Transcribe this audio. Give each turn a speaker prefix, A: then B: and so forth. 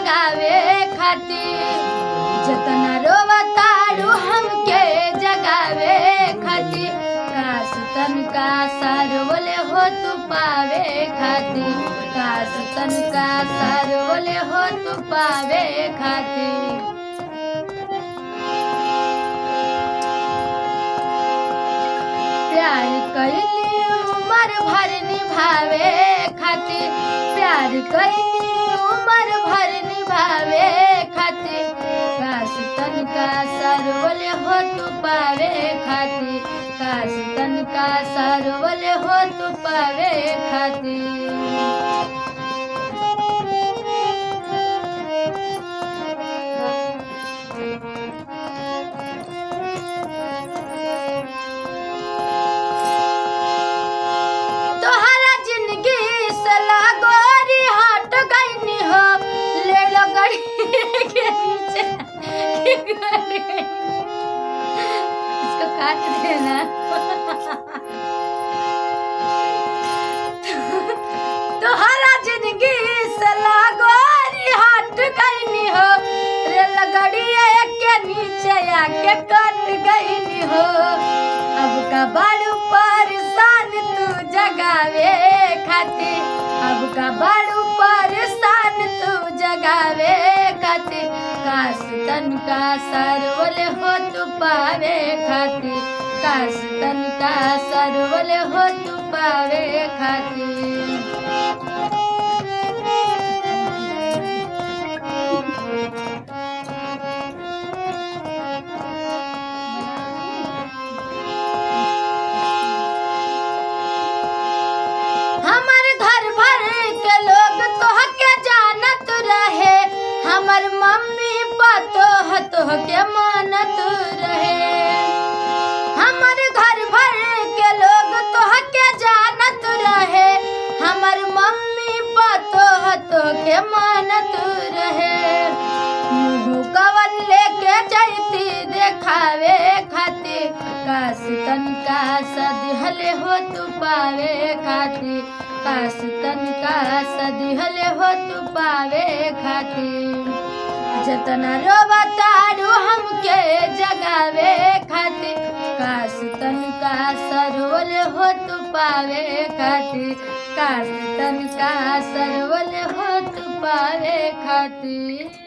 A: जगावे खातिर जतना रोवताड़ू हमके जगावे खातिर काश तनका सरवले हो तू पावे खातिर काश तनका सरवले हो तू पावे खातिर प्यार कैली उम्र भर निभावे खातिर प्यार कैली उम्र भर निभावे खातिर काश तनका सरवले हो तू पावे खातिर काश तनका सरवले हो तू पावे खातिर इसको काट देना तोहरा जिंदगी से लागोरी हट गईनी हो रेल गड़िया के नीचे आके कट गईनी हो अब का बड़ू परेशान तू जगावे खातिर अब का बड़ू परेशान तू जगावे खातिर काश तनका सरवले हो तू पावे खातिर काश तनका सरवले हो तू पावे खातिर हमारे घर भर के लोग तोहके जानत रहे हमर मम्मी तो के मानत रहे हमर घर भर के लोग तोहके जानत रहे हमर मम्मी तो के मानत रहे मुँह कवन लेके जैती देखावे खातिर काश तनका सदिहले हो तू पावे खातिर काश तनका सदिहले हो तू पावे खातिर जतना रोवताड़ू हमके जगावे खातिर काश तनका सरवले हो तू पावे खातिर काश तनका सरवले हो तू पावे खातिर।